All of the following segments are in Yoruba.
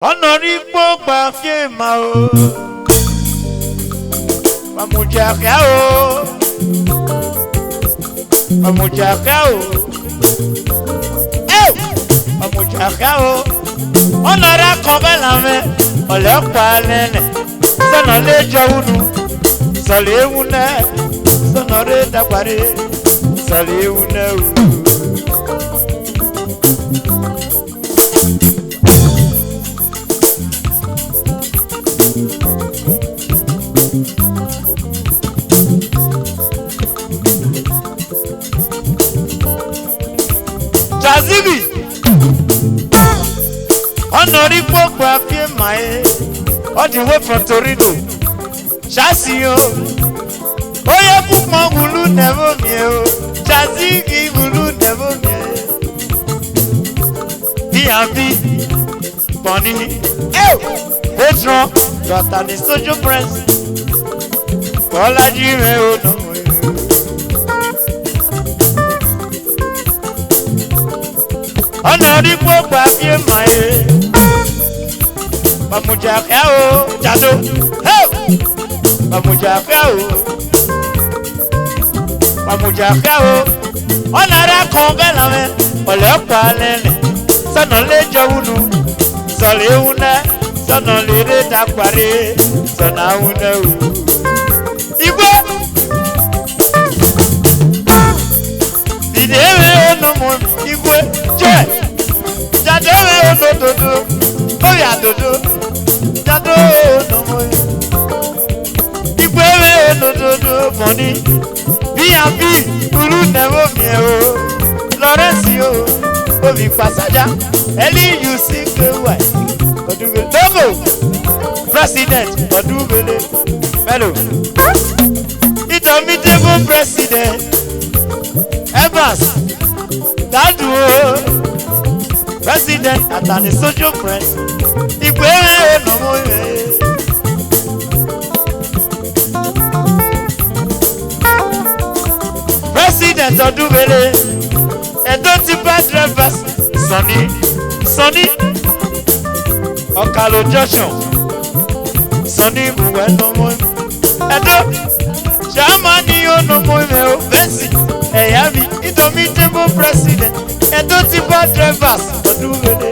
Honorable Bafie Mao Mamujakao Mamujakao Mamujakao Honora Kobelame Olopalene Sonole Jaunu Soleuna Sonore Tapare Soleuna Jazibi Honorable Bafie Mae all the way from Torino Chasio Oya Pukma Bulu never me Jazigi Bulu never me B&B Bonnie Petron got an social press Kola Jime no Honorable Bafie Mae Mamujakao Jado Mamujakao Mamujakao Onara Kongala Olopalene Sonole Jaunu Soleuna Sonole Takware Sonauna Igwe Idewe no mo Igwe Je Jadewe no dodo Oya dodo Jado no mo Igwe no dodo money B&B Uru never me Lorenzo Ovi Pasaja Eli you sing the way Kodubele Togo President Kodubele Hello Indomitable President Evans Dadu President Atani Social Press Igwe no mo President Odubele Edotipa drivers Sonny Okalo Junction Sonny Buwe no mo Edo Jamani yo no mo Bensi Eyami Indomitable President Edotipa drivers Odubele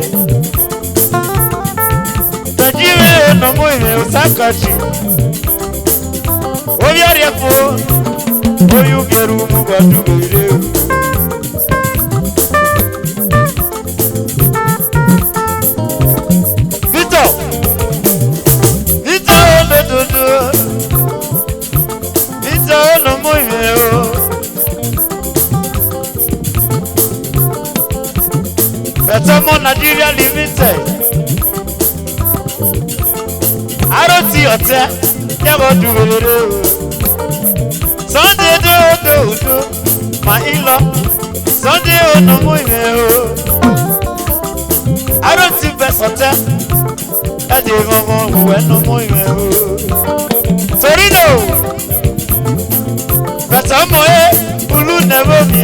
Nigeria no mo Osakachi Obiarefo Oyu geru mu Odubele no mo Betomo Nigeria Limited Aroti Hotel Yabo Dubele Sunday do my in-law Sunday no mo Aroti Best Hotel Ade momo we no mo Torino Betomo Ulu never me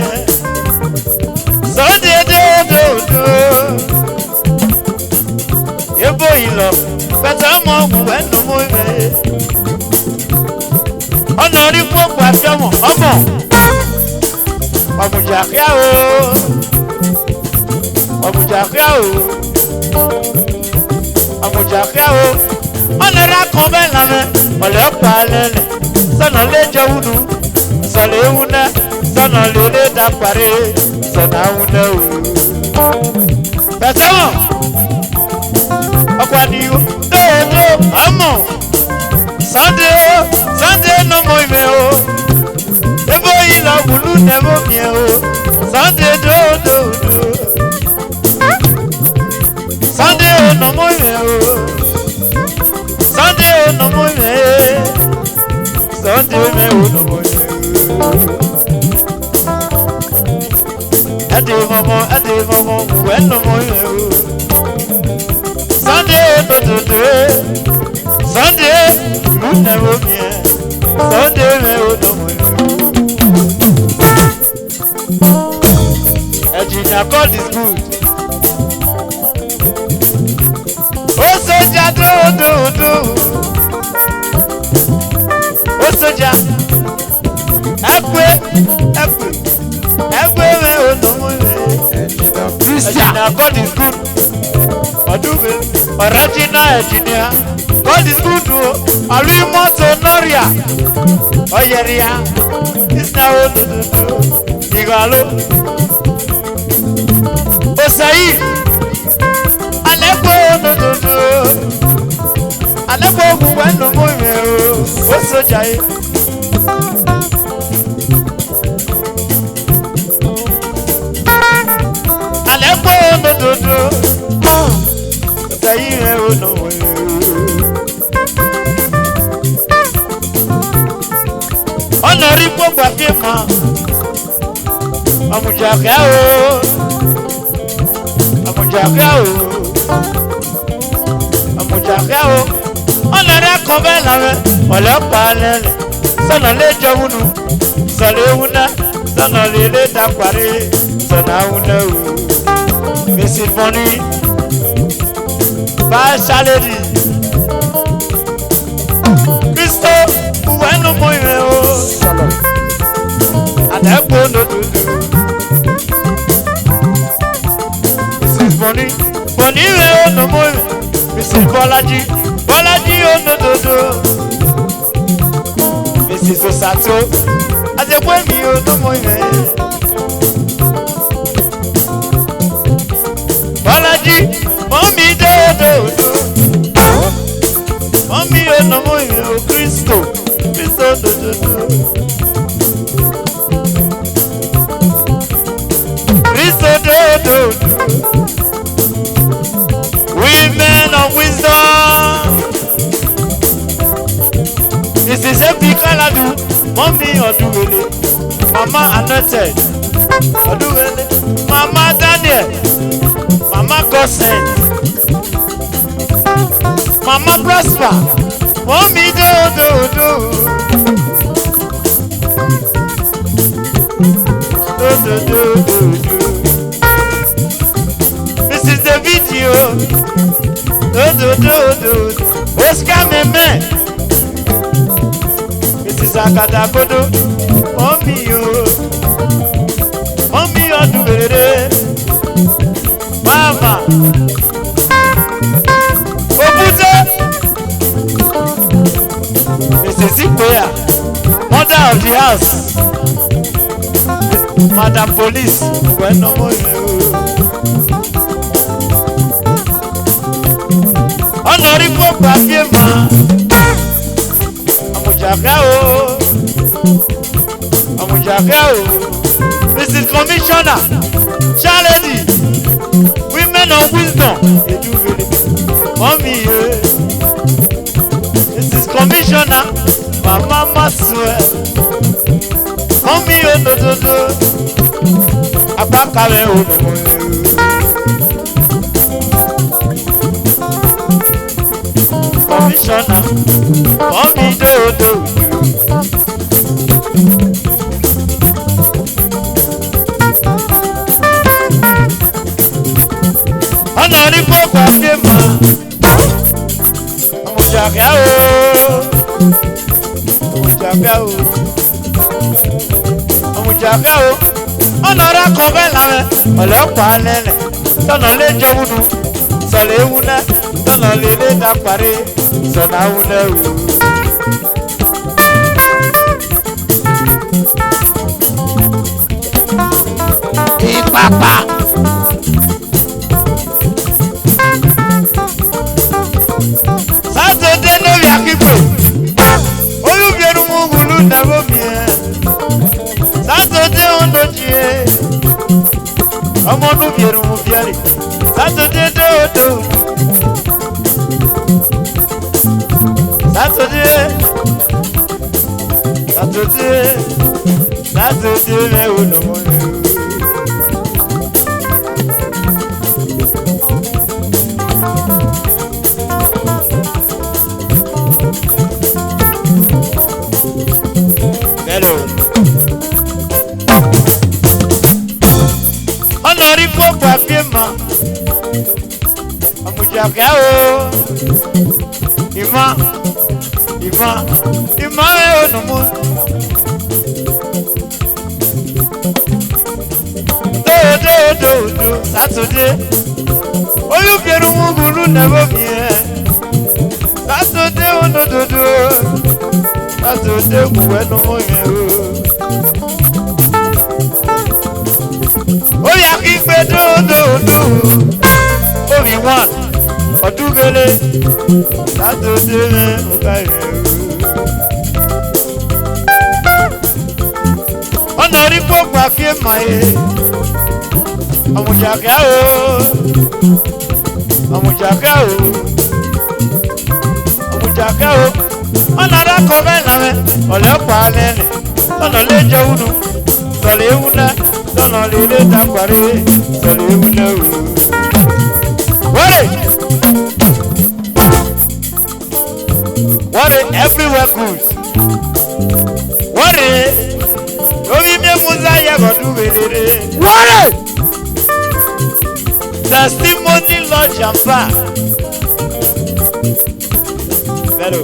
Sunday do Yebo ilo Betomo we no mo Honorable Bafie Omo Mamujakao Onera Kobelame Olopalene Sonole Jaunu Soleuna Sonole Tapare Sonauna Betomo Okwadiyo Do Amo Sunday no mo Ebo ilo Bulu never me Sunday do Sunday no mo Sunday no mo Sunday me no mo Ade momo we no mo Sunday do Sunday Bulu never me Sunday me no mo Ejina God is good do. O soja. Ekwe me o no mo me. Christian, God is good. Odume, original engineer. God is good. Alimo Sonoria. Oyeria. This now do. Igalo. Osai. Aleko do. Aleko gwa no mo me o. O soja e. Aleko do. Osai e o no mo. Onori gbogbo afema amujaka o onori akobe lawe olopa lele sana le jawunu sale una sana le dakware sana una o Mrs. Money ba salary Kristo uwenu moime o adekwo no do. Mrs. Money we o no moime. Mrs. Bolaji o no do. Mrs. Osato adekwo mi o no moime. Bolaji mommy do. Mommy o no moime o Kristo do. Kristo do. Women of wisdom. Mrs. Kaladu, mommy Oduwele, Mama Anointed, Oduwele, Mama Daniel, Mama Gosen, Mama Prosper, mommy do. Mrs. Davidio do. Oscar Meme Mrs. Akadagodo Mommy Oduwele Mama Obute Mrs. Ikweya Mother of the house Madam Police, when no more. Honorable Papiema, Amujagao, Mrs. Commissioner, Charity, Women of Wisdom, Mommy, Mrs. Commissioner, Mama Maswell. Mommy o do. Abakale o do. Commissioner, mommy do. Honori poko afema. Amujaka o. Onora kobe lawe olopa lele sono le jawunu sole una sono le dakware sona una papa Saturday no yakipo olubieru mugulu ndabo mie Saturday on the day, I'm on the Saturday do. Saturday, hello. Honorable Papiema, Amujaka o. Ima no mo. Do Saturday. Oh you pieru mugulu never be. Saturday no do. Saturday we no mo ye. Oh ya ki pe do. Oh we want. Odugele. Saturday o ka ye. Onori pokwa fie maye. Amujaka o. Anara kobe na me. Ole kwa nene. Sono leje unu. Sole una. Sono lele takware. Sole una o. What everywhere good. What Obi me muza ya godu welere. What testimony Lord Jamba. Hello.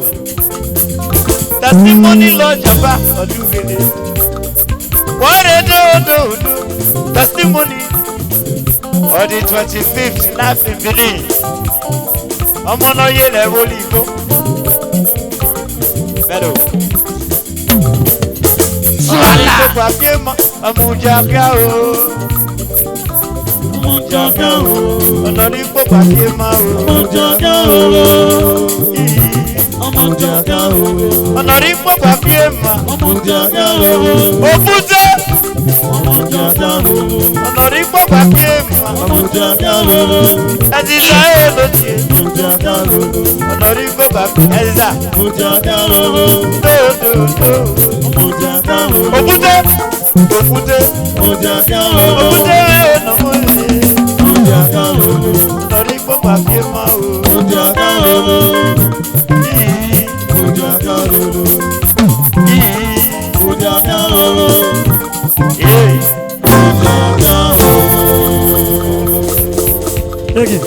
Testimony Lord Jamba godu welere. What do. Testimony on the 25th life in Benin. Omo no ye le woli go. Hello. Amujaka o. Onori popa kema o. Onori popa kema. Opute. Onori popa kema. Aziza elotie. Onori popa Aziza. Opute no mole. Onori popa kema o. Thank you.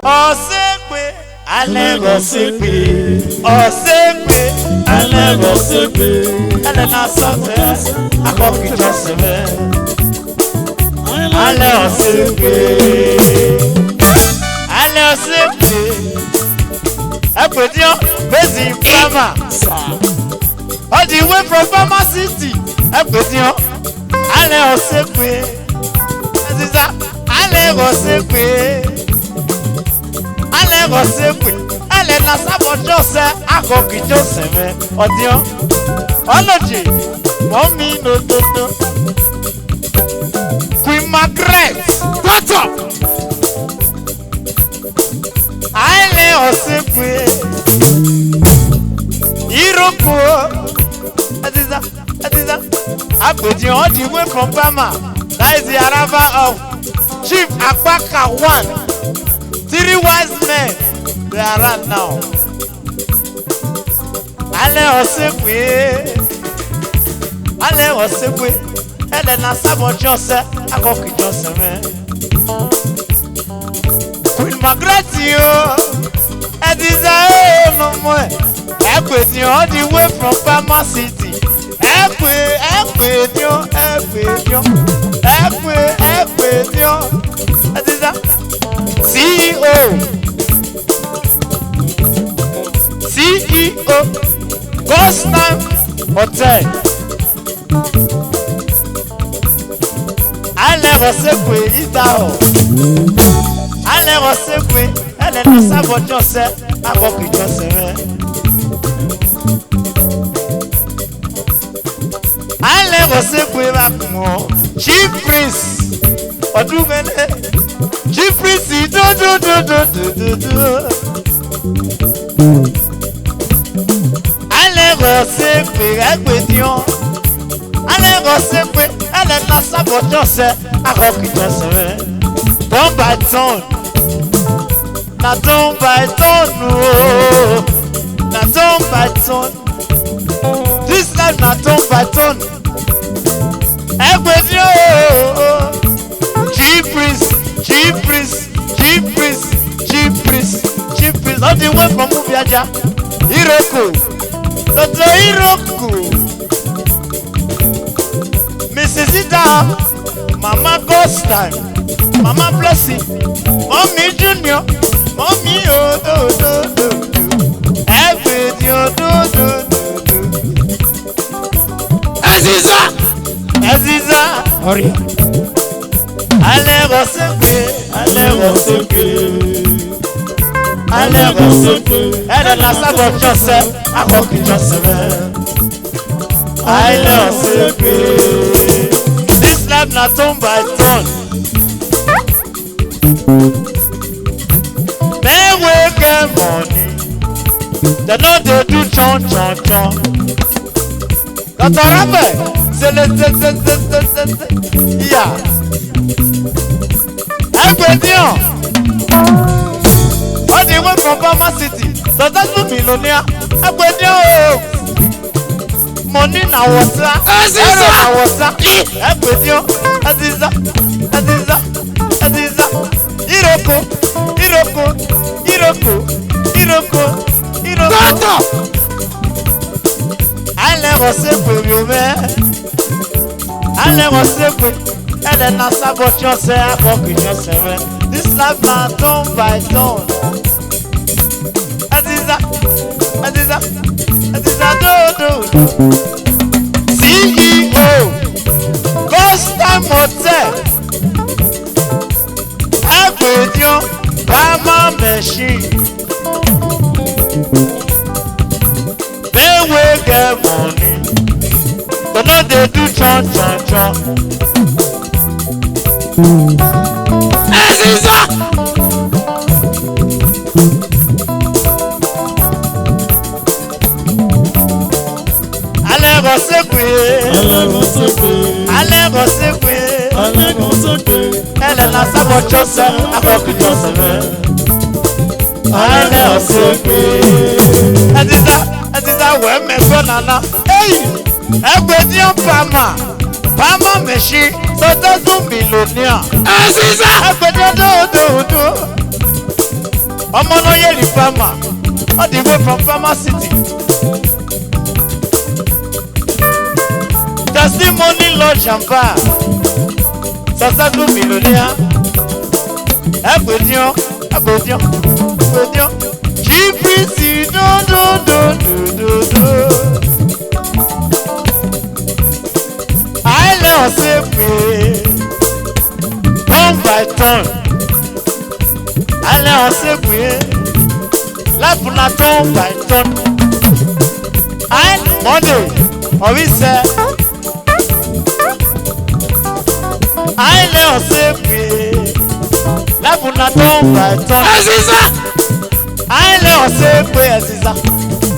Osekwe, alego sekwe. Osekwe, alego sekwe. Ale na sote, akoki joseme. Ale osekwe. Ale osekwe. Ekwedion, bezi Fama. All the way from Fama City. Ekwedion, ale osekwe. Ale osekwe. Ale osekwe. Ale na sabo jose, akoki joseme. Odion. Ology, mommy no. Queen Margaret, doctor. I lay osekwe. Iroko. Adiza. Agbedi all the way from Bama. That is the arrival of Chief Akpaka 1. 3 wise men. They are around now. Ale osekwe. Ele na sabo jose akoki jose me. Queen Margaret yo. Ediza no mo. Ekwedi all the way from Fama City. Ekwedi. Ediza CEO Ghost Time Hotel. Ale osekwe itao. Ale osekwe. Ele na sabo jose akoki jose me. Ale osekwe bakumo. Chief Prince Odumene. Chief Prince do. Ale osekwe agbedion. Ale osekwe. Elle na sabo jose akoki jose. Ton by ton. Na ton by ton. Na ton by ton. This life na ton by ton. Egbedio. Chief Prince She's all the way from Ubiaja. Iroko. Dr. Iroko. Mrs. Ida. Mama Ghost time. Mama Blessing. Mommy Junior. Mommy oh do do do do. Everything oh do do do do. Aziza. Aziza. Hurry. Allez recevoir. Allez recevoir. Allez recevoir. Elle est là sa voiture c'est à quoi que tu sais. Allez recevoir. This life not turn by turn. They will get money. They know they do chon chon chon. Quand on rappelle, c'est le yeah. Ingrédients. All the way from Bama City. Successful millionaire. Ingrédients. Money na water. Aziza na water. Ingrédients. Aziza. Aziza. Aziza. Iroko. Iroko. Iroko. Iroko. Iroko. Allez recevoir your man. Allez recevoir. Elle est dans sa voiture, c'est à quoi que je sais. This life man turn by turn. Aziza, Aziza, Aziza, do. CEO, Ghost Time Hotel. Ingrédients, Bama Machine. They will get money. But no, they do chon chon chon. Aziza! Allez recevoir. Allez recevoir. Allez recevoir. Elle est là sa voiture c'est à quoi que tu sais. Allez recevoir. Aziza ouais mais banana. Hey! Ingrédients Pama Meshi. Successful millionaire. Aziza. Ingrédients do. Ọmọ náà yẹ lè Pama. All the way from Pama City. Testimony Lord Champa. Successful millionaire. Ingrédients. GPC do. I say pray. Turn by turn. I say pray. Life na turn by turn. I Monday. Or we say. I say pray. Life na turn by turn. Aziza. I say pray, Aziza.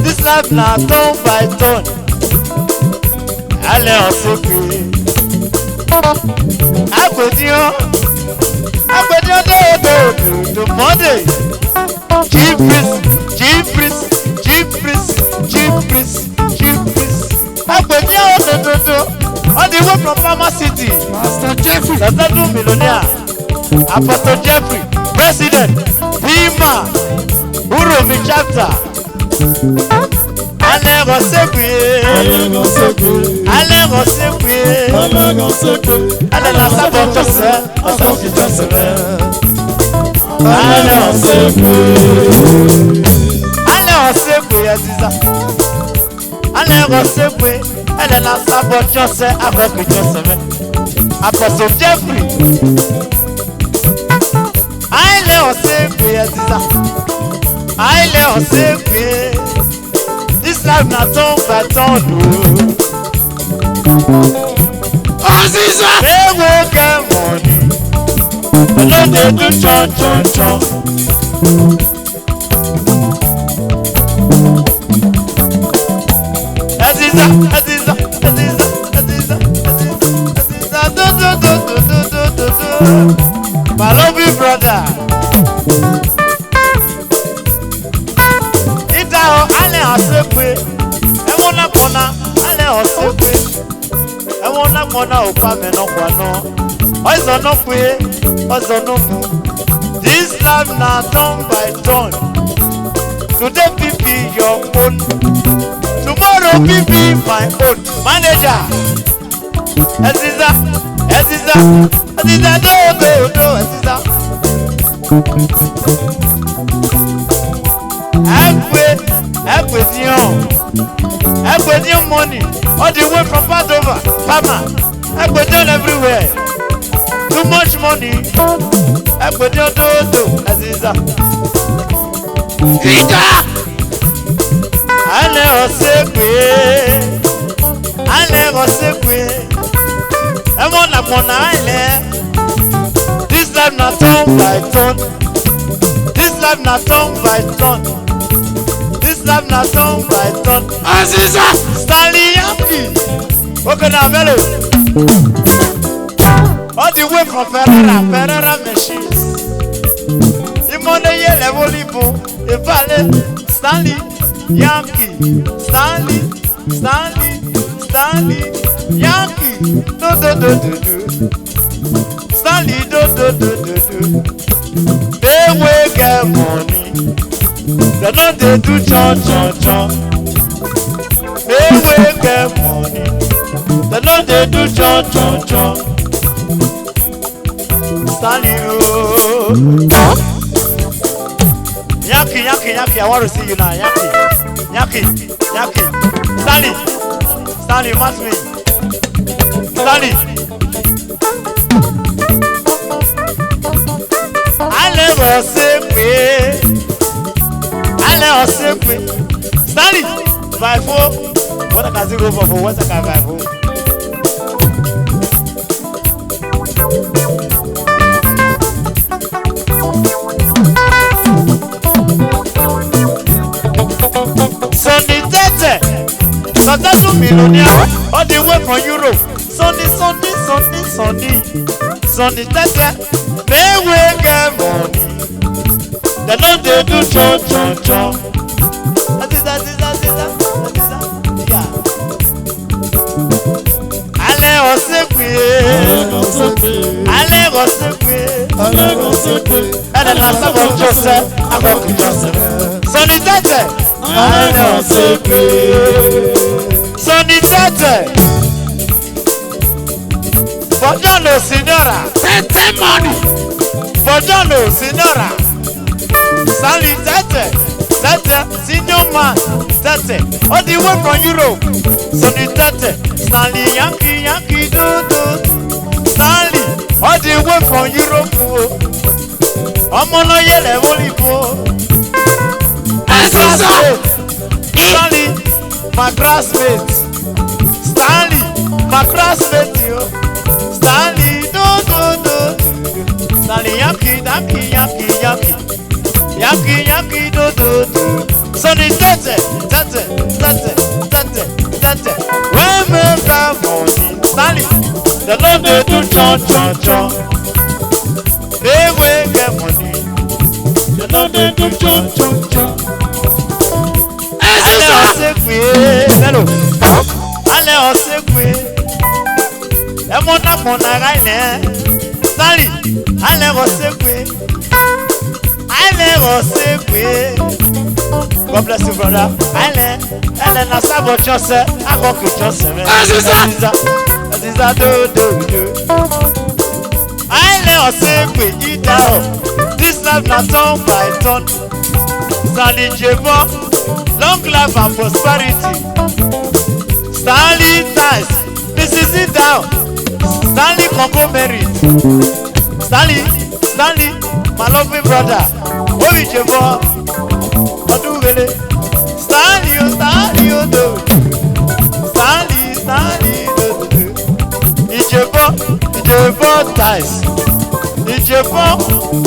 This life na turn by turn. I say pray. Ingrédients do Monday. G-Priest. Ingrédients do. All the way from Pharma City. Pastor Jeffrey. Successful millionaire. Apostle Jeffrey. President. Pima. Uromi chapter. Allez recevoir. Allez recevoir. Allez dans sa voiture c'est encore que tu sais. Allez recevoir, Aziza. Allez recevoir. Elle est dans sa voiture c'est encore que tu sais. Apostle Jeffrey. Allez recevoir, Aziza. Allez recevoir. This life na turn by turn. Aziza. They will get money. But no, they do chon. Aziza, do. My lovely brother. Allez en secouer, et mon apona, allez en secouer, et mon apona au pas mais non quoi non. Ils en ont pris, ils en ont mou. This life na turn by turn. Today be your own. Tomorrow be my own. Manager. Aziza, Aziza, Aziza, no, Aziza. Equity money all the way from Padova, Pama. Equity everywhere. Too much money. Equity do, Aziza. Ida. Ale osekwe. Emona pona ale. This life na turn by turn. This life na turn by turn. This life na turn by turn. Aziza. Stanley Yankee. Okay now, Bello. All the way from Ferrara machines. The money ye level ibo. The valley. Stanley Yankee. Stanley Yankee. Do. Stanley do. They will get money. They don't do chon. They will get money. They don't do chon. Stanley Yankee, I want to see you now. Yankee. Stanley, match me. Stanley. I never say Stanley, 5-4. What I can zero for? What I can 5-4? Sonny Tete, successful millionaire, all the way from Europe. Sonny Tete, they will get money. They don't do chon. Aziza, yeah. Ale osekwe. And the last of Joseph, I got Joseph. Sonny Tete. Sonny Tete. Forgiano Signora. Tete money. Forgiano Signora. Sonny Tete. Senior man. Tete. All the way from Europe. Sonny Tete. Stanley Yankee do. Stanley. All the way from Europe. Omono yele volipo. Stanley, my classmate. Stanley, my classmate, yo. Stanley, do. Stanley, Yankee, do. Sonny Tete. When we got money, Stanley, the Lord they do chon. They will get money. The Lord they do chon. Ale osekwe. Emona gaine. Stanley, ale osekwe. God bless you, brother. Ale na sabo Joseph. I go to Joseph. Aziza do. Ale osekwe ida. This life na turn by turn. Stanley Jebo. Long life and prosperity. Stanley nice. This is it down. Stanley Congo merit. Stanley, my loving brother. Obi Jebo. Oduvele. Stanley do. Stanley do. Ijebo ties. Ijebo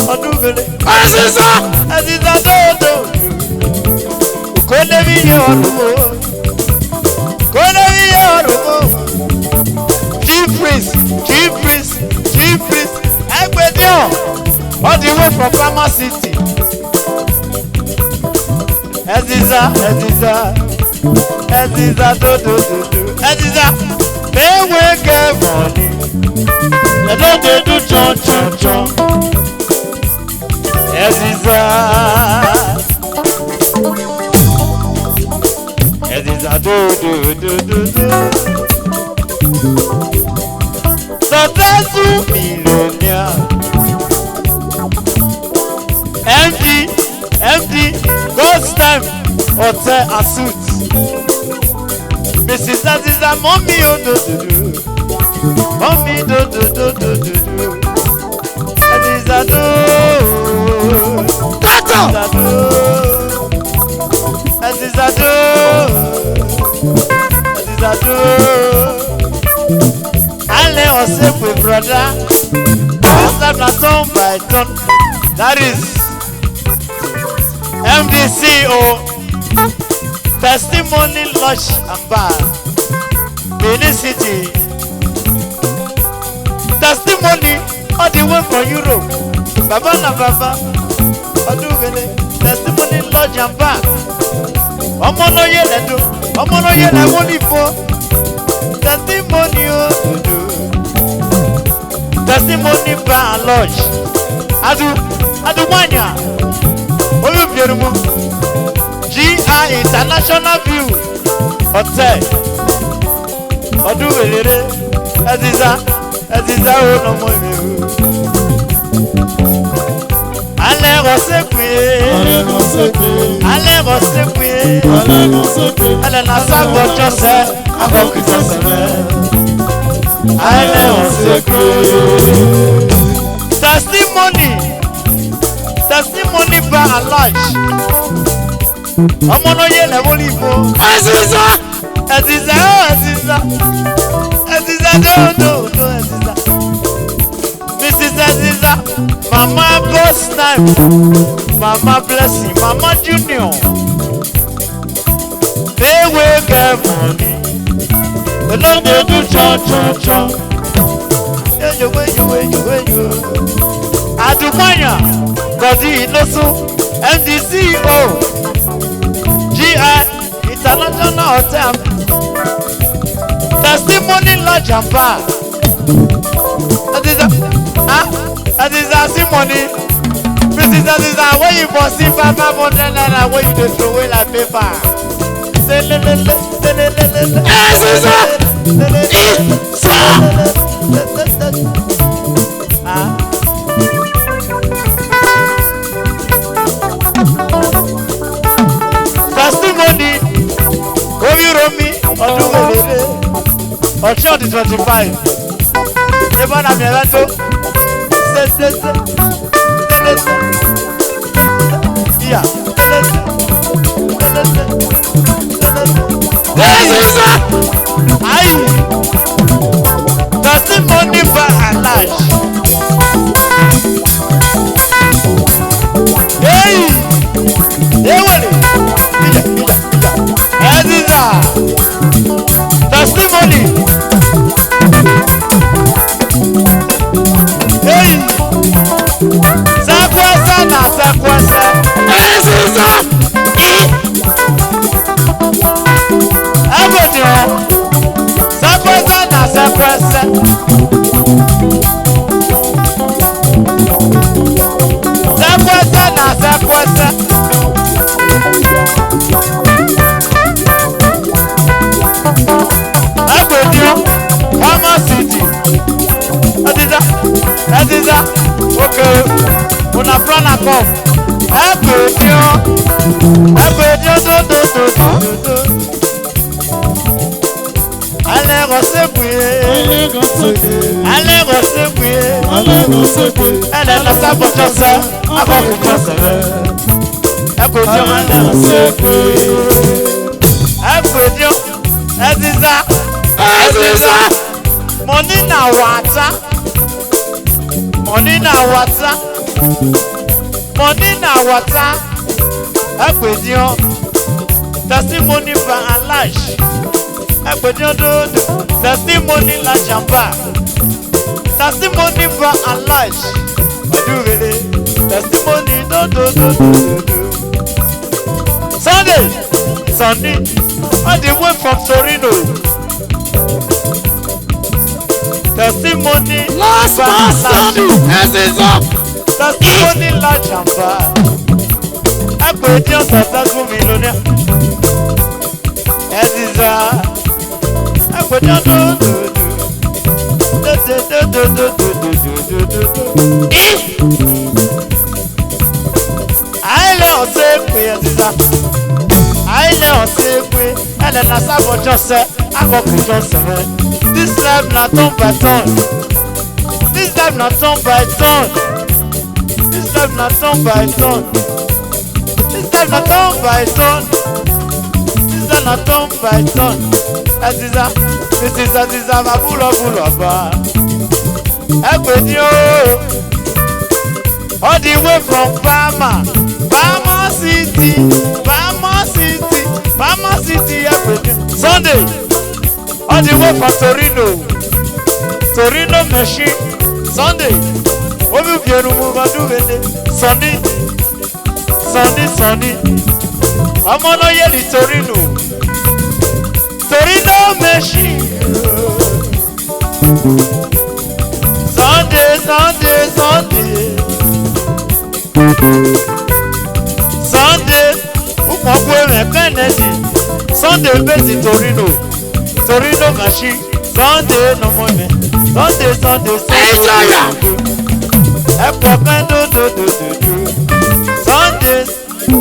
Oduvele. Aziza do. Konevi yorubo. Chief priest. Egbedio. All the way from Pama City. Aziza do. Aziza, they will get money. They don't do chon. Aziza. Successful millionaire. MD, God's time, hotel and suit. Mrs. Aziza, mommy, oh, do. Mommy, do. Aziza, do. Tata. Aziza, do. Ale Osekwe, brother. This time na turn by turn. That is MDCO Testimony Lodge and Bar, Benin City. Testimony all the way from Europe. Baba na Baba. Odugele. Testimony Lodge and Bar. Omo no ye le do. Omo no ye le woni fo. Testimony o do. Testimony Bar and Lodge. Adu wanya. Oyo bierumu. GI International View Hotel. Odugele. Aziza o no mo mi. Ale Osekwe. Ale na sago chose. Abokito sebe. Ale Osekwe. Testimony Bar and Lodge. Omo no ye le woli fo. Aziza do Aziza. Mrs. Aziza, Mama God's time, Mama Blessing, Mama Junior. They will get money. But no, they do cha. You. Adumanya, Godi Inosu, MDCO, GI International Hotel, Testimony Lodge and Bar. Aziza, see money. Mrs. Aziza, when you for see 500 naira, when you dey throw away like paper. Testimony, Obi Romi, Odugele, Ocho the 25. Never na mi erato. Yeah. Aye. Testimony Bar and Lodge. Hey. Aziza. Testimony. Hey. Sakwasa na sakwasa. Aziza. Agodio. Sakwasa na sakwasa. Sakwasa na sakwasa. Agodio. Mama City. Aziza. Okay. Una front come. Agodio do. Ale Osekwe. Ale na sabo chose. Abokito sebe. Agodio ale Osekwe. Agodio. Aziza. Money na water. Agodio. Testimony Bar and Lodge. Agodio do. Testimony Lodge and Bar. Testimony Bar and Lodge. Odugele. Testimony do. Sunday. All the way from Torino. Testimony Last Bar and Lodge. Aziza. Testimony Lodge and Bar. Agodio successful millionaire. Aziza. This life not turn by turn. This life not turn by turn. This life not turn by turn. This life not turn by turn. This life not turn by turn. This is a bull bar. All the way from Bama City, Sunday. All the way from Torino machine, Sunday. Obi bieru mu badu wele, Sunday. Omo no ye di Torino machine. Sunday. Ukmokwe me Kennedy. Sunday bezi Torino machine. Sunday no money. Sunday. Sunday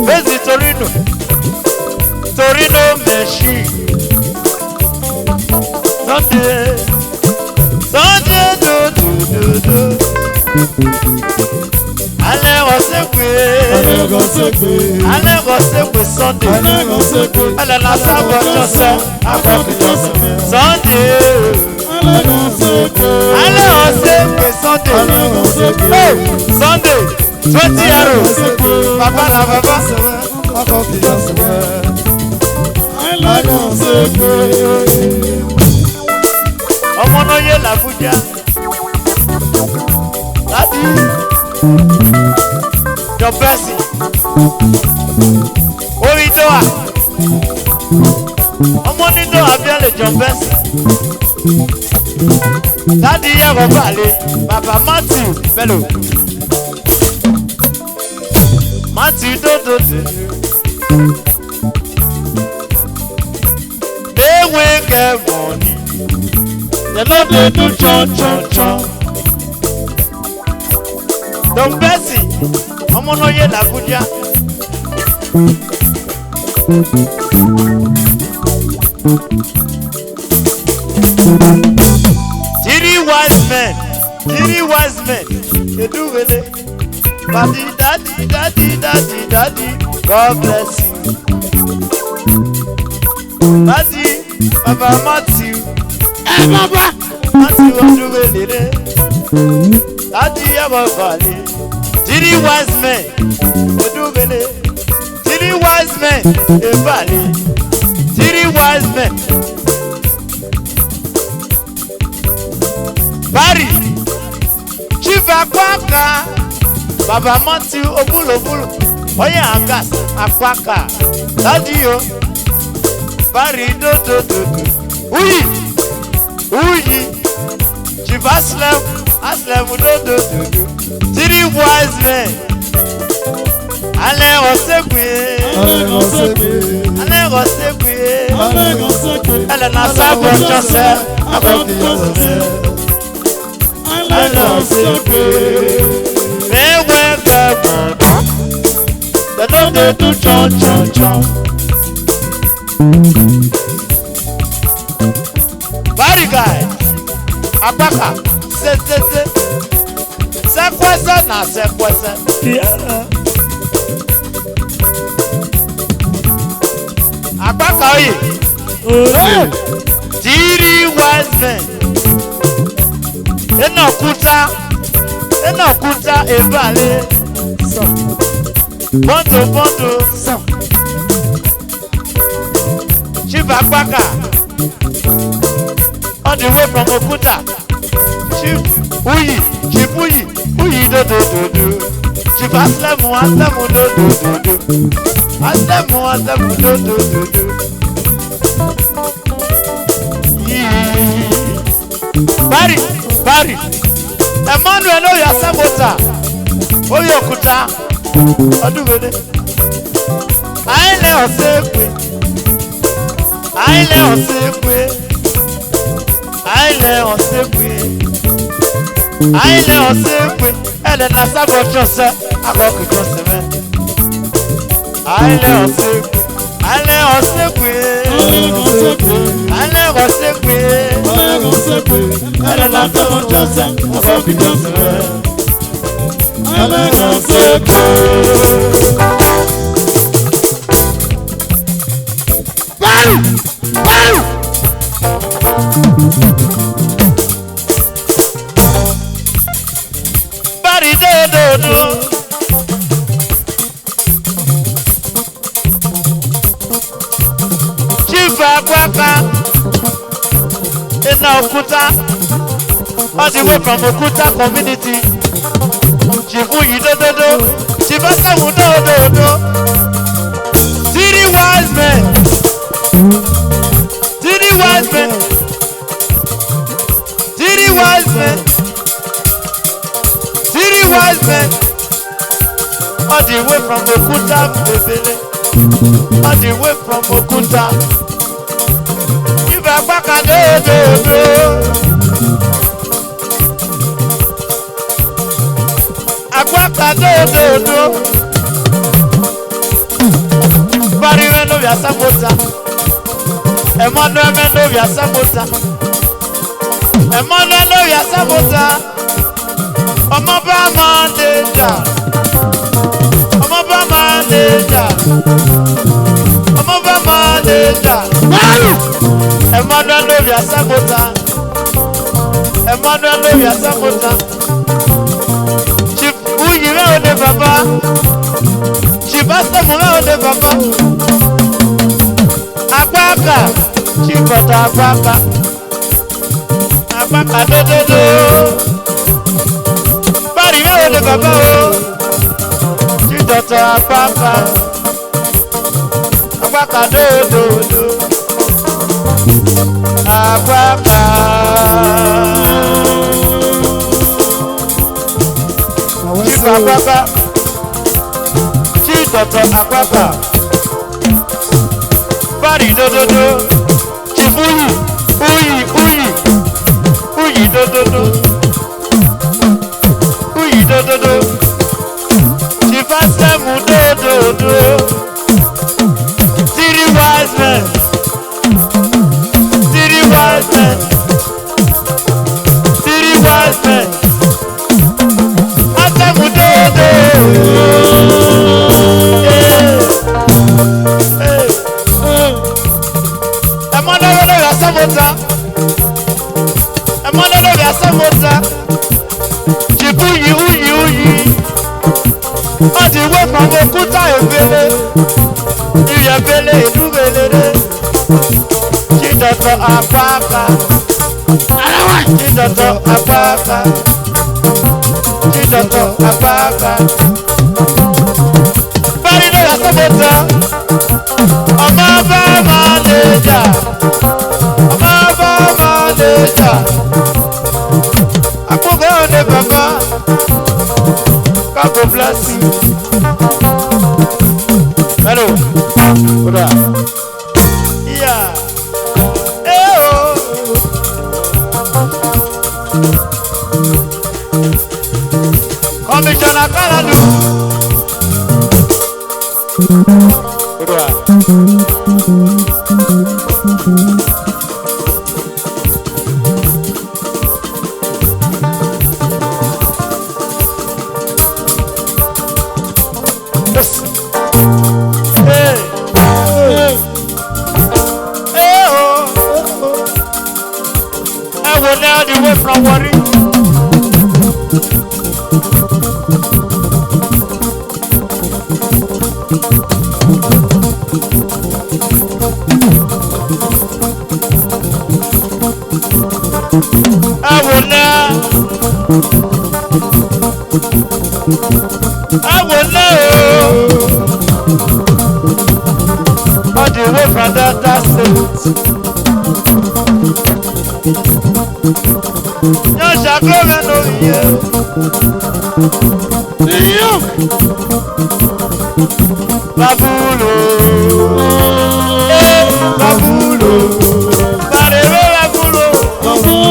bezi Torino machine. Sunday do. Allez, Sunday. Allez, la sabote, Sunday. Allez, Sunday. 20 euros. Papa, Omo ye la Abuja. Your blessing. Oridoa. Omo ni do abiale your blessing. Daddy ya Baba Baba Matthew Bello. Matthew do. They will get money. They love they do chon. Don't Bessie, I'm on your Abuja. Three wise men, they do with it. Daddy, God bless you. Daddy, Baba Matthew, Baba Matthew, do with it. Daddy, Baba. Three wise men, Three wise men, Three wise men. Barry, Chief Akwaka, Baba Matthew Obulu, Oya Agas, Akwaka, Daddy yo, Barry do. Uyi, Chief Aslam do. Three wise men. Allez, Elle n'a sa voix, mais ouais, the dog they do chon. Bari guy, Apaka, c'est quoi ça? Apaka oye, Three wise men. Ena kuta ebale. Bondo. Chief Agbaka. On the way from Okuta. Chief Uyi do. Chief Aslemu do. Aslemu do. Barry. Emmanuel Oya Sabota. Oya Okuta. Odubede. Aile osekwe. Aile osekwe. Aile osekwe. Ele na sabo chose. Agogo chose me. Aile osekwe. Aile osekwe. Aile osekwe. Ele na sabo chose. Agogo chose me. Aile osekwe. Bari do. Chifa kwaka ina Okuta, all the way from Okuta community. Chifu yi do. Chifa samu do. Three wise men. Three wise men. Three wise men. Three wise men. All the way from Okuta, Bebele. All the way from Okuta. Give a back and do. Agbaka do. Bari weno vya samota. Emmanuel mendo vya samota. Emmanuel no vya samota. Ọmọ bá máa lè jà. Ọmọ bá máa lè jà. Ọmọ bá máa lè jà. Emmanuel no vya samota. Emmanuel no vya samota. Chief Uyire ode baba. Chief Astamura ode baba. Agbaka. Chief Ota Agbaka. Agbaka do. Bari me ode baba o. Chief Ota Agbaka. Agbaka do. Agbaka. Chief Agbaka. Chief Ota Agbaka. Bari do. Chief Uyi do. Uyi do. Chief Asemu do. Three wise men. Three wise men. Three wise men. Asemu do. Emmanuel vya samota. Chifu Uyi. All the way from Okuta Ebele. Iyebele Edubelere. Chidoto Agbaka. Chidoto Agbaka. Chidoto Agbaka. Bari no vya samota. Ọmọ bá máa lè jà. Akogo ode baba. God bless you. Hello. Oda. Yeah. Commissioner Kaladu. Oda. From worry. I will know. All the way from that state. Yo shall no you. Babulo. Babulo. Babulo.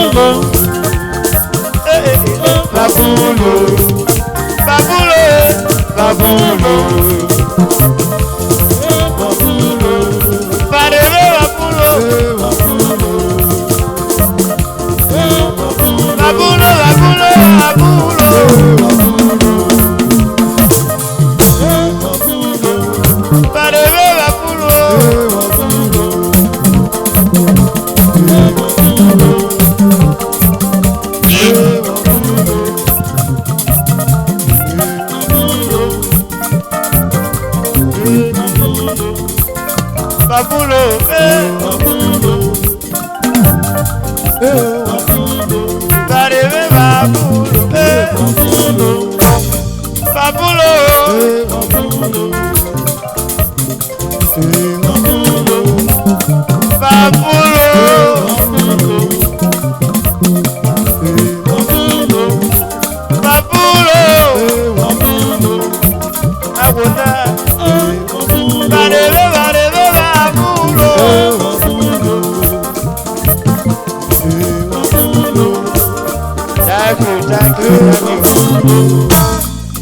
Babulo, Barebe babulo, babulo,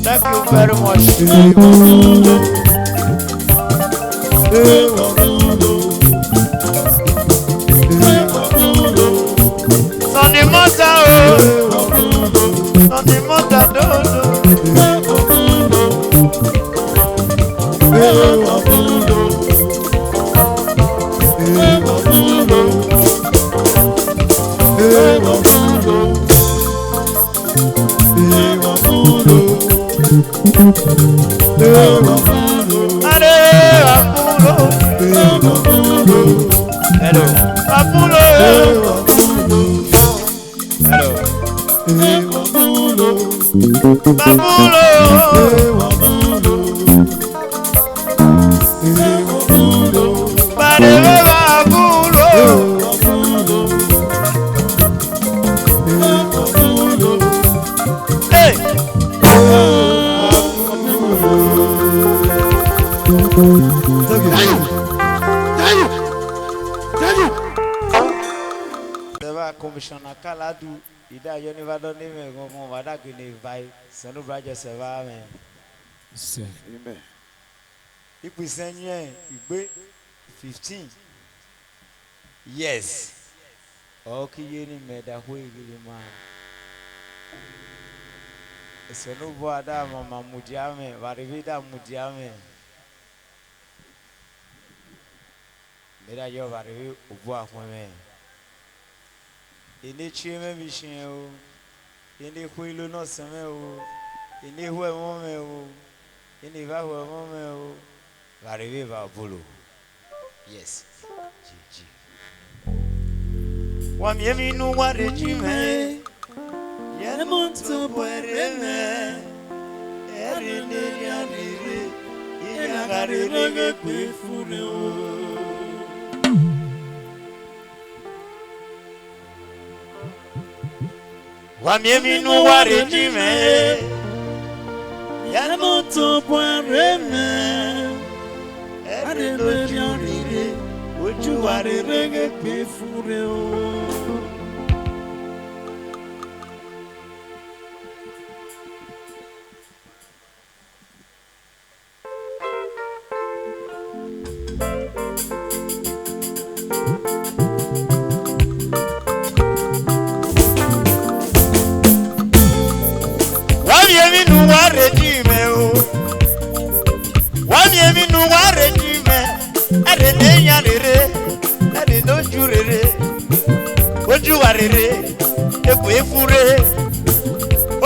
Thank you very much. Sunday mother, Sunday mother, Commissioner Kaladu, Ida Universal name, Wadagini by Sanu Braja Savame. Amen. If we send you 15. Yes. Okay, you made a way with man. Sanu Boada, Mamma Mudiame, Varivida Mudiame. Meda yo Varivi Uboa Women. In the Chime Mission, in the Huilu no Sameo, in the Hue Momeo, in the Vahua Momeo, Variva Bulu. Yes. One yemi no what did you make? Yanamonto Puereme, Erine Yaniri, Yanagari Quifuno. Wamiemi no warejime Yanamoto Puereme Erino Janire Uju warege Pefureo.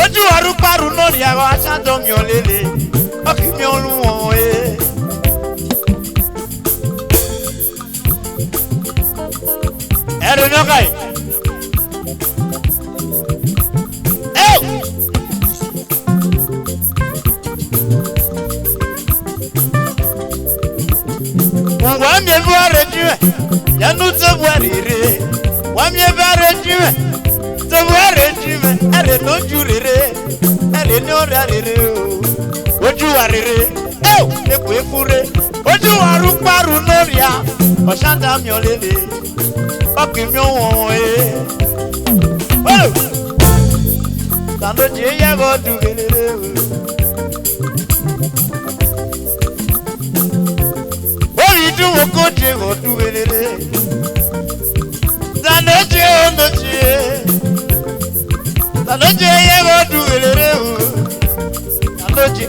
Ojú arúgbárù náà ni àwọn aṣáájọmi ọ̀lẹ́lẹ̀ ọkì mi olúwọ̀n ẹ̀. Ẹ̀rù ní ọkà yìí. Wọ́n mi ẹ̀fọ́ rẹ̀ jú ẹ̀ yẹnu tó bu ẹ̀rì wọ́n mi ẹ̀fọ́ rẹ̀ jú ẹ̀. Ere no jurere, ere no rarere o. Ojú arere, epo efure. Ojú aruparu noria, ọ̀ṣanda mi olele. Ọkì mi wọ̀n Sando je yego dugelere o. Oyi duwo ko je go dugelere. Sando je ono je. Anoje yego dugelere o. Anoje.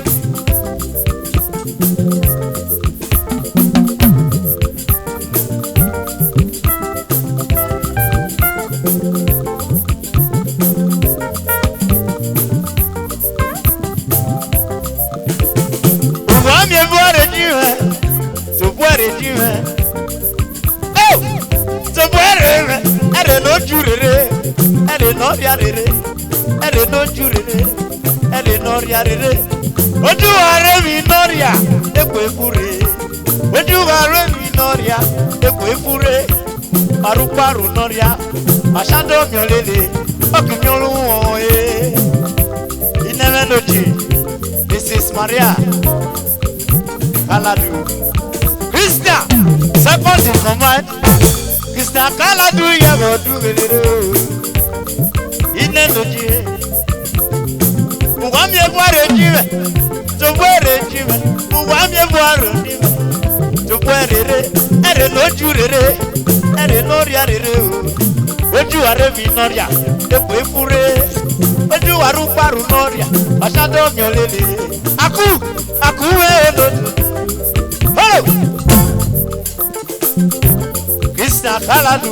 Wami ebore niwe. boire jime. Oh, to boire me. Ere no jurere. Ere no riarere. Ere no jurere. Ere no riarere. Oju are mi noria. Ekwe fure. Oju are mi noria. Ekwe fure. Paru paru noria. Ashando miolele. Okimiolu oe. Inemenoji. Mrs. Maria Kaladu. Krista, second in command. Krista Kaladu, you go do it. Inemenoji. Uwami ebuare jive. Tubuare jive. Uwami ebuare jive. Tubuare re. Ere no jurere. Ere no riarere. Oju are mi noria. Ekwe fure. Oju aru paru noria. Ashado miolele. Aku edo. Oh! Krista Kaladu.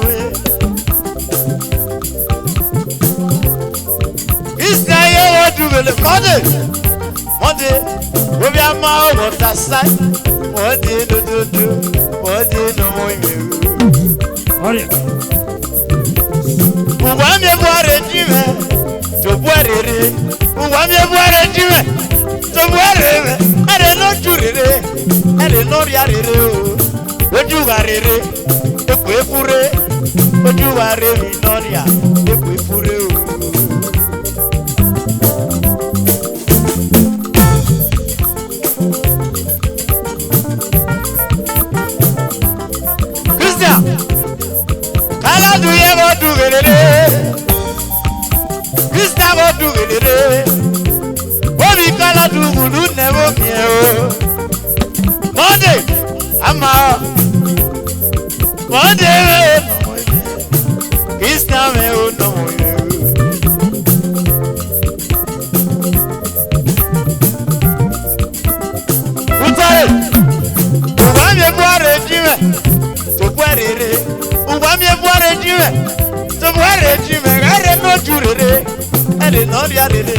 Krista ye oju vele Monday. We be ama over that side. Monday do. Monday no more. Olha. Uwami ebuare jime. Tubuare. Uwami ebuare jime. Tubuare. Ere no jurere. Ere no riarere. Oju garere. Ekwe fure. Oju are mi noria. Ekwe fure. Christian Kaladu ye go do gerere. Christian go do gerere. Obi Kaladu gulu never mie o. Monday, ama. Monday, Christian me o no ye. Utare, uwami ebuare jime, tubuare. Uwami ebuare jime, tubuare jime. Ere no jurere, ere no riarere.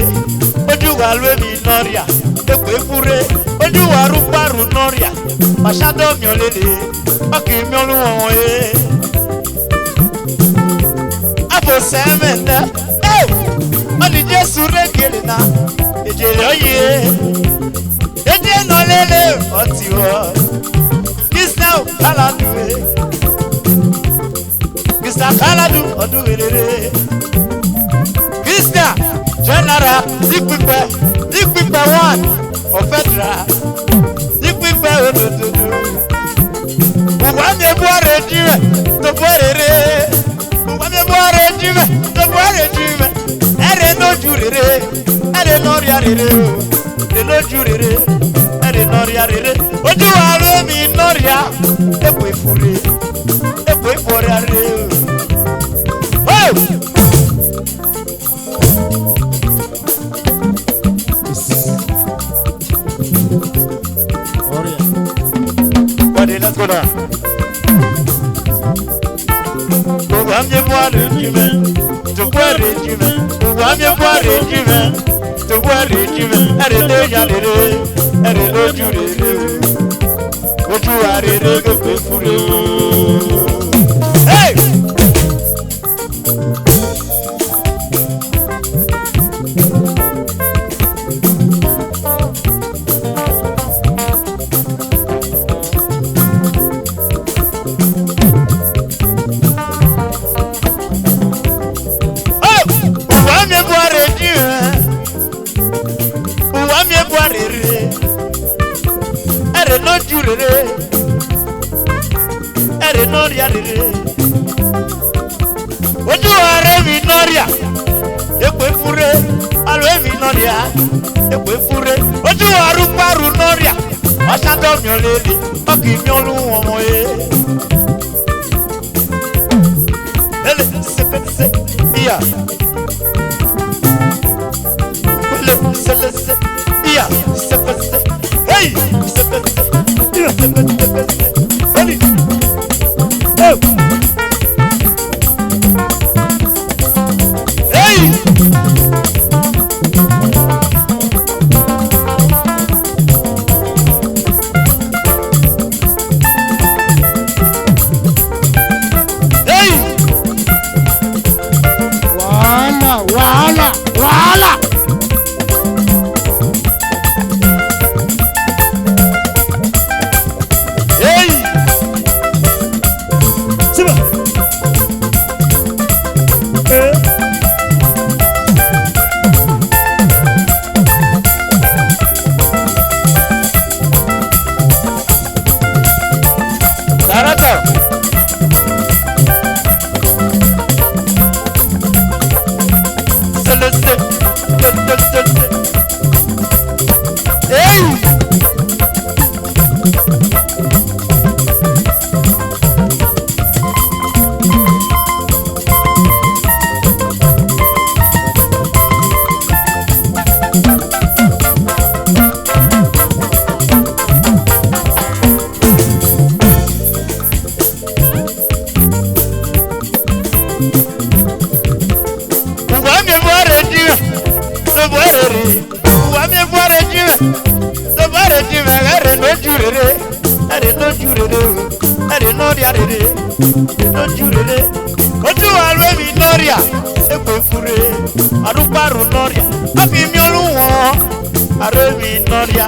Oju galwe mi noria, ekwe fure. Oju waru paru noria, mashado miolele. Oki miolu oe. Apo semenda, oni Jesu regele na. Ejele oye, eje no lele otiwo. Krista Kaladu. Krista Kaladu oduwerere. Krista General Ikwipe one of Federal Ikwipe ododo. Uwami ebuare jime. Tubuare. Uwami ebuare jime. Tubuare jime. Ere no jurere. Ere no riarere. Ere no jurere. Ere no riarere. Oju are mi noria. Ekwe fure. Ekwe forare. Oh! Let's go down. Uwami ebuare jime. Tubuare jime. Uwami ebuare jime. Tubuare jime. Ere no riarere. Ere no jurere. Oju are re ekwe fure. Hey! Uwami ebuare re. Ere no jurere. Ere no riarere. Oju are mi noria. Ekwe fure. Alwe mi noria. Ekwe fure. Oju aru paru noria. Ashado miolele. Oki miolu omoe. Ele se. Iya. Se. Iya. Se. Hey. Se. Ready. Oh. Hey. noria rere no jurere oju alwe mi noria ekwe fure aruparu noria abi mi oluwo are mi noria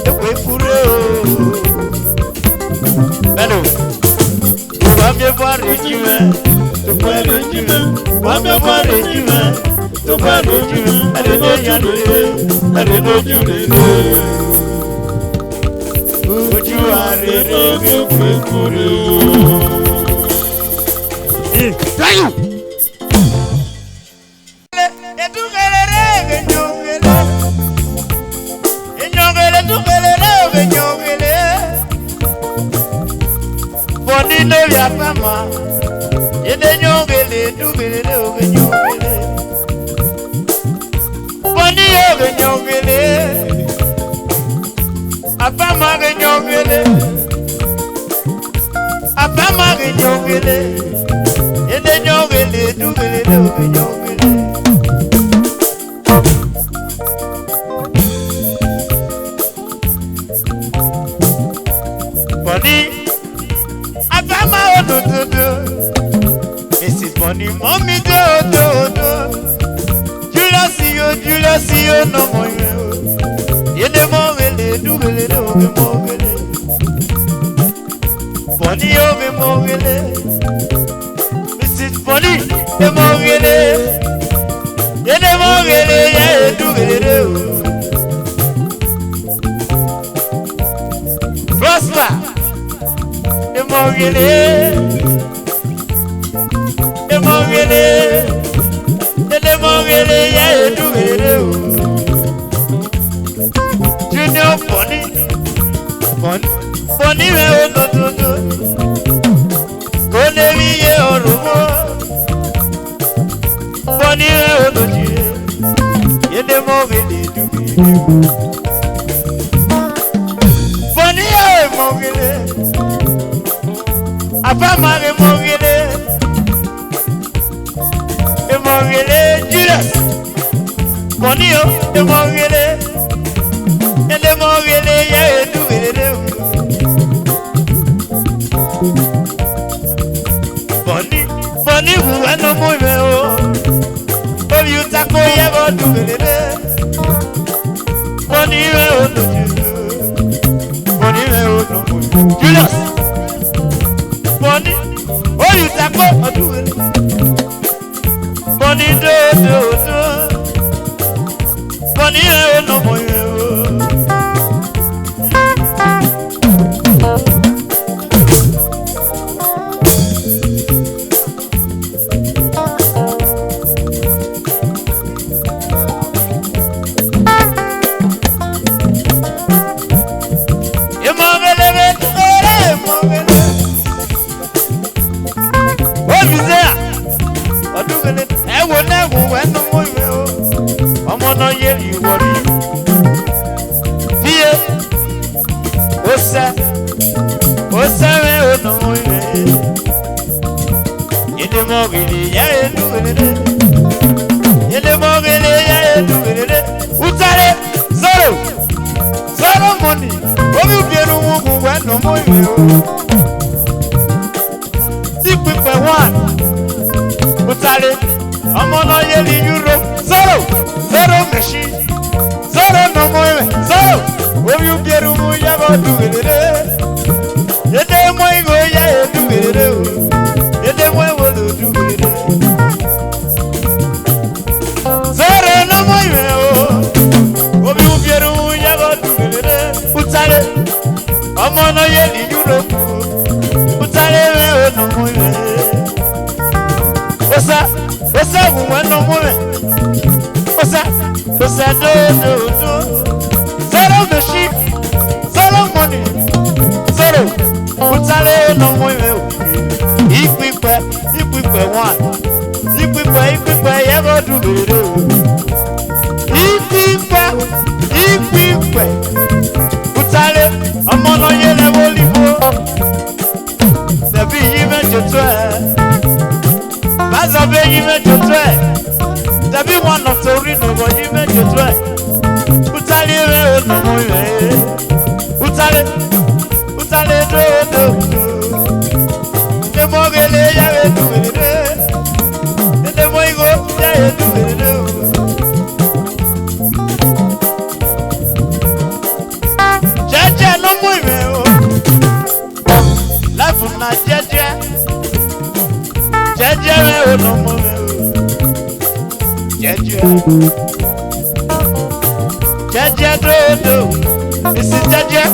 ekwe fure o beno wa mi fare jiwe to fare jiwe wa mi fare jiwe to fare jiwe are no jurere are no jurere oju arere ekwe fure Dayu Boni no ya fama Yede nyongele dugele oge nyongele Boni oge nyongele Afama ge nyongele Afama ge nyongele Yede nyongele dugele oge nyongele Boni Afama odododo Mrs. Boni mommy do Julius yo no moye Yede mogele dugele oge mogele Boni oge mogele Mrs. Boni de mogele Yede mogele ye dugele Prosper de mogele ye dugele Junior Boni we odododo Kone mi ye orumo Boni we odododo Yede mogele dugele Boni ye mogele Afama ge mogele Emogele Julius Boni yo emogele Ede mogele ye dugele Boni hu eno moime o Obi utako ye bo dugele Boni we ono Julius Boni Obi utako dugele Boni do Boni we ono moime o no more. Jaja, Jaja do. This is Jaja.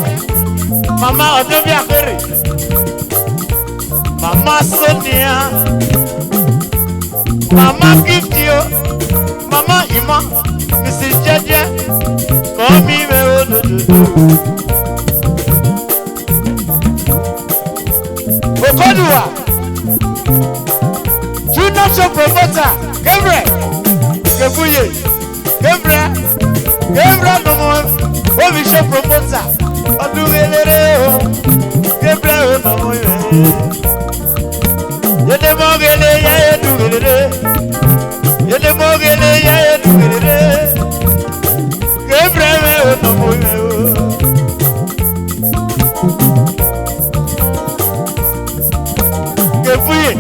Mama Odobia Ferry. Mama Sonia. Mama gift you. Mama Ima. Mrs. Jaja. Call me do. Okodua. Junior show promoter. Gabriel. Kebuye. Gabriel no more. Obi show promoter. Oduwelere o. Gabriel no more. Yede mogele ya eduwelere. Yede mogele ya eduwelere. Gabriel no more. Kebuye.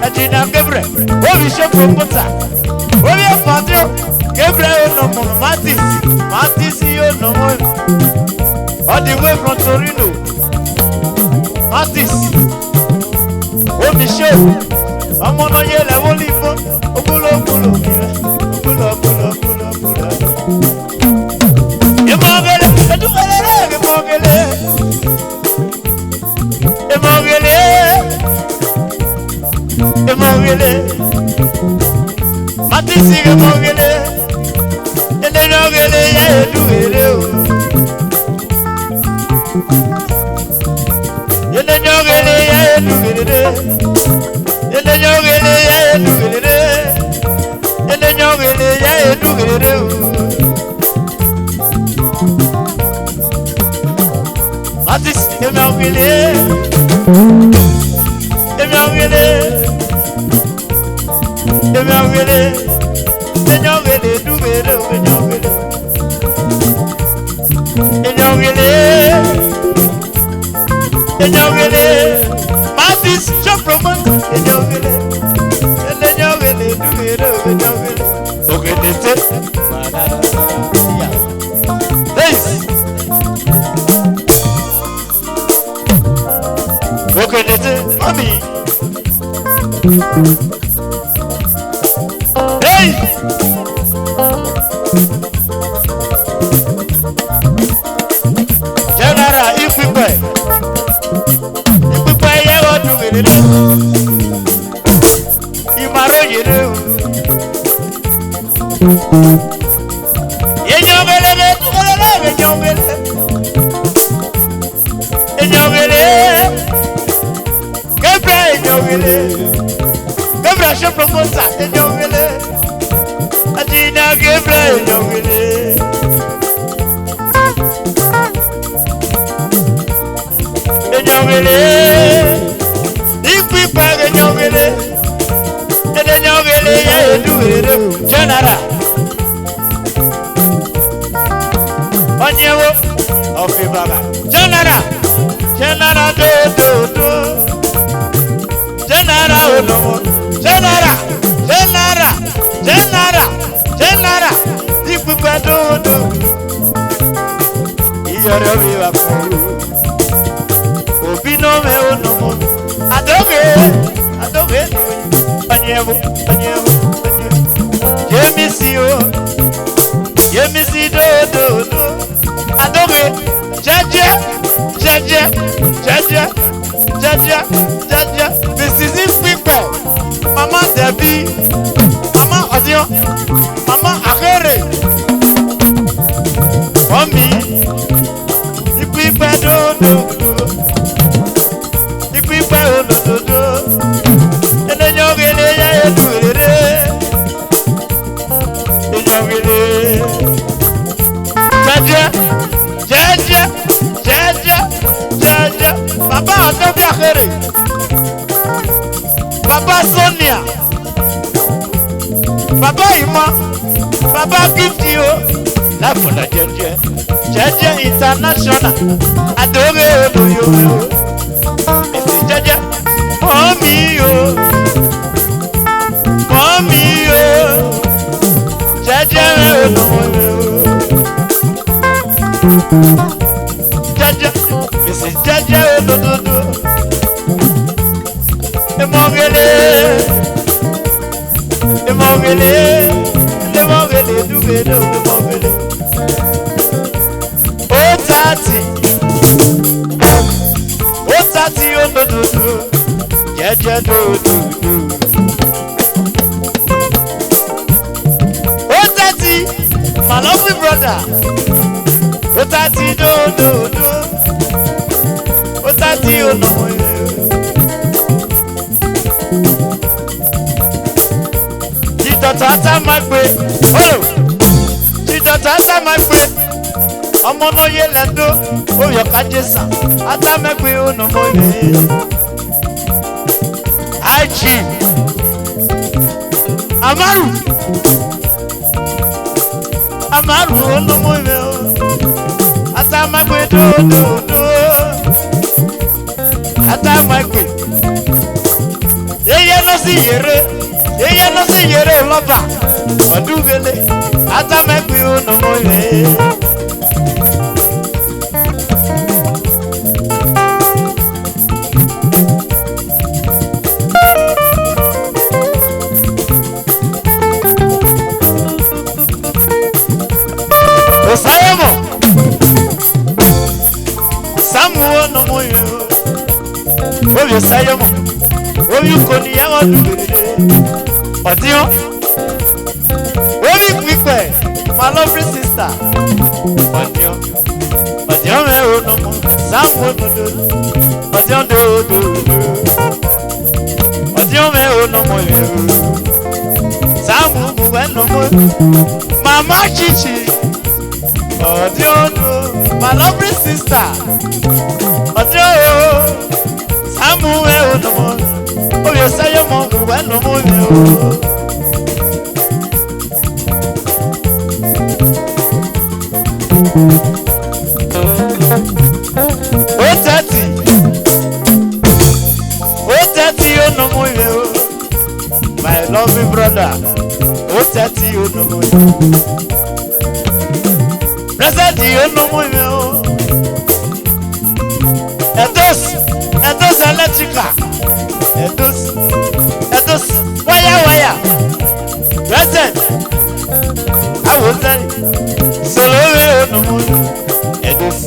Adina Gabriel. Obi show promoter. Obi apadro. Gabriel no more. Matis you no more. All the way from Torino. Matis. Obi show. I'm on a yellow olive. Obulo. Emogele. Matisi emogele. Elenogele ya eduwele o. Elenogele ya eduwele. Elenogele ya eduwele. Elenogele ya eduwele o. Matisi emogele. Emogele. Enyogele dubere enyogele Matis shop promote enyogele dubere enyogele ogedete this ogedete mami hey! General, if we pay, you want to get it. You marry you do. Gabriel show promoter, enyogele. Adina Gabriel enyogele. Enyogele. Ipi pa enyogele. Enyogele ya eduwele. General. Onyewo ofibaga. General do. General olomo. General. Ipi pa do. Iyore obiwa ko. Obi no me onomo. Adoge. Onyewo. Yemisi do. Adoge. Jaja. This is it people. Mama Debbie. Mama Odion. Mama Akere. Mommy. Ipipe do. Enyogele ya eduwele. Enyogele. Jaja. Papa Odobia Ferry. Papa Sonia. Papa Ima. Papa gift you. La for the Jaja International. Adore you. Mrs. Jaja. Mommy yo. Jaja Mrs. Jaja do. Emogele mogele, the mogele, do it, the mogele. Oh, Tati, oh, no, yeah, do. Oh, Tati, my lovely brother. Oh, Tati, do. Oh, Tati, oh, no. Tata my way, oh, Tata my way. I'm on no yellow, oh, your catches. Ata my way, oh, no more. I cheat. Amaru, oh, no more. Ata my way, do. Ata my way. Yeah, no, see, yeah, no, see, you're lover. I do really. Ata make you no more. Osayamo. Samuel no more. Oh, you sayamo. Oh, you koni yawa do really. Audio, very quick way, my lovely sister. Audio, me no more. Some do. Audio do. Audio me no more. Some no more. Mama Chichi. Audio do, my lovely sister. Audio, some no more. Oh, you say your mom went no more. Oh, Tati, oh, no more. My lovely brother. Oh, Tati, oh, no more. Blessed, oh, no more. And those electrical. Edos, wire. Present. I was there. Solo, no more. Edos,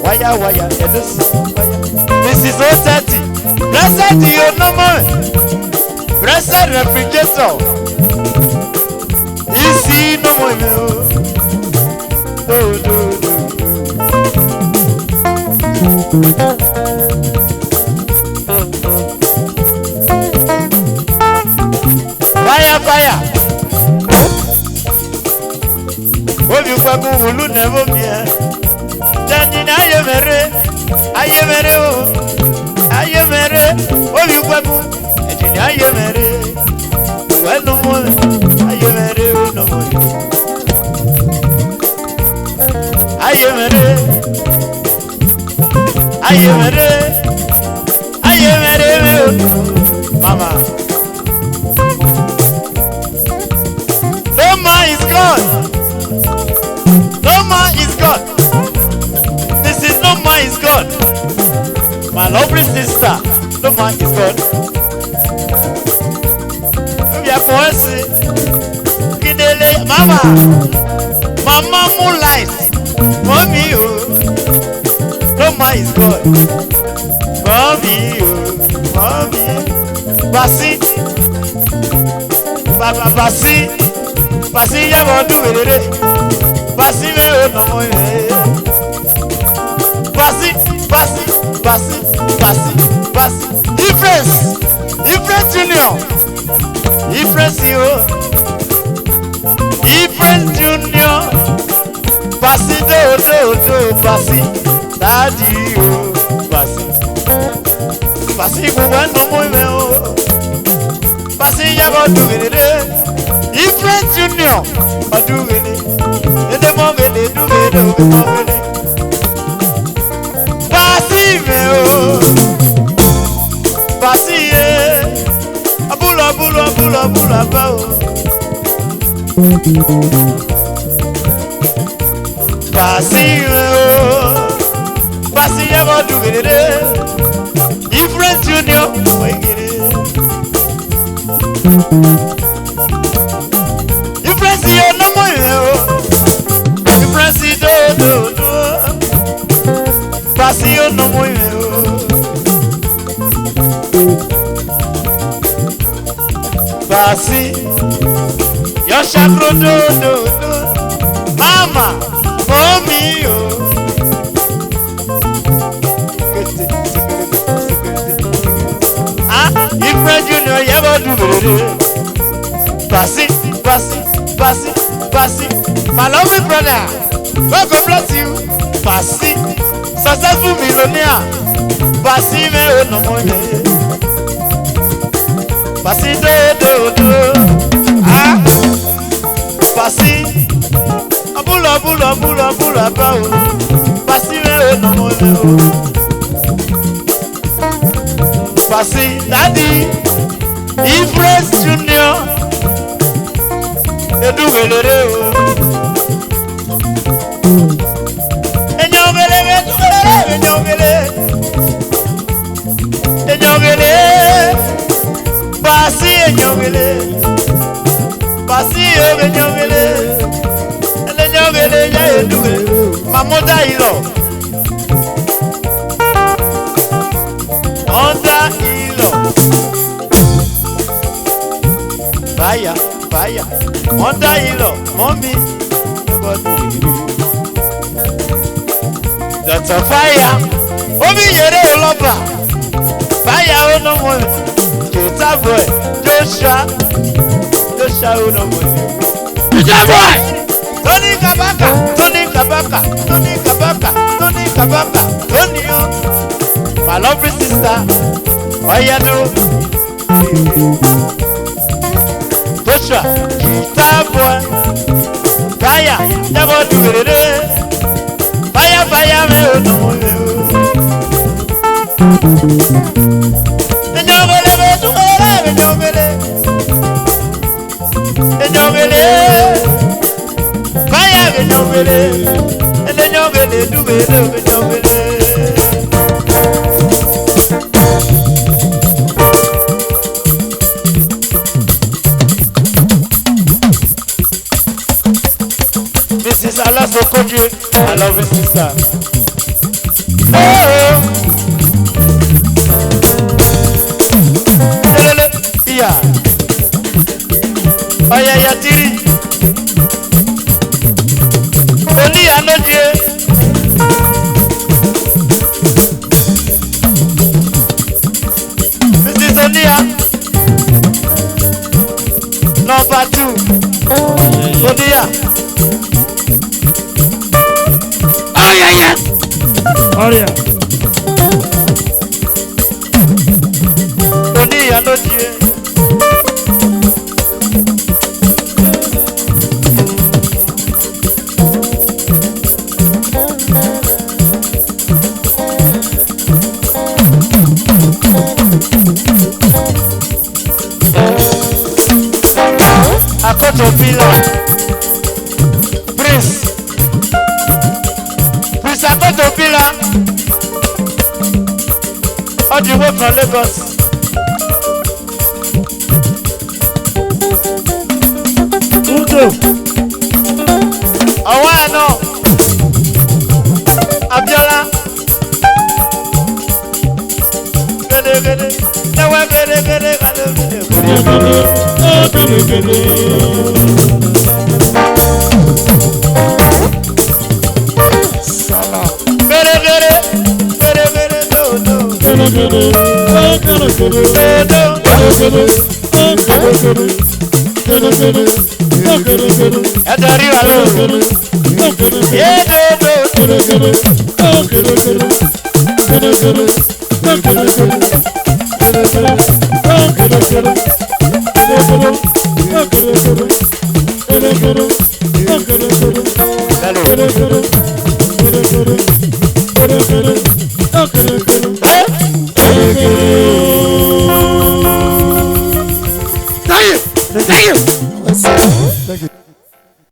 wire. Edos, wire. This is 030. Present, you no more. Present refrigerator. Easy, no more. Do. Fire. Oh, you will never be. Then I am mere. Oh, you and I am mere. Well, no more. I am mere. No more. I am mere. Mama. Noma is God. This is Noma is God. My lovely sister, Noma is God. We are voice. Mama moonlight. Mommy, Noma is God. Mommy. Basi ya wadu werere. Basi me no mo ye. Basi. Difference Junior. Difference you. Difference Junior. Basi do. Basi. Daddy o. Basi go no mo me o. Basi ya wadu werere. Different Junior, I do it. In the moment, do it. Passy, a bula, bow. Passy, ever do it. Different Junior, I get it. Basi, Yosha do. Mama, mommy, oh. Ah, if friend you know, you ever do. Basi. My lovely brother, God bless you. Basi, successful millionaire. Basi, me no more. Basi do. Ah, Basi, abula bao. Basi me no more. Basi, daddy, Ifres Junior. Enyogele. Basi enyogele. Enyogele ya eduwe. Mamoda ilo. Onda ilo. Vaya. Onda ilo. Mommy. That's a fire. Omi yere oloba. Fire ono mo. Kita boy. Joshua ono mo. Kita boy. Tony Kabaka. Tony yo. My lovely sister. Oyano. Joshua. Kita boy. Fire. Never do it. Fire me ono mo. Mrs. Alaso Kodri, I love you, sister. Yeah. Oh yeah, tiri. Oni anodie. This is Onia. Number 2. Onia. Oh yeah. Oni anodie. Akotopila, Prince Akotopila, all the way from Lagos. Udo, Awano, Abiola, Gede, Salah. Thank you.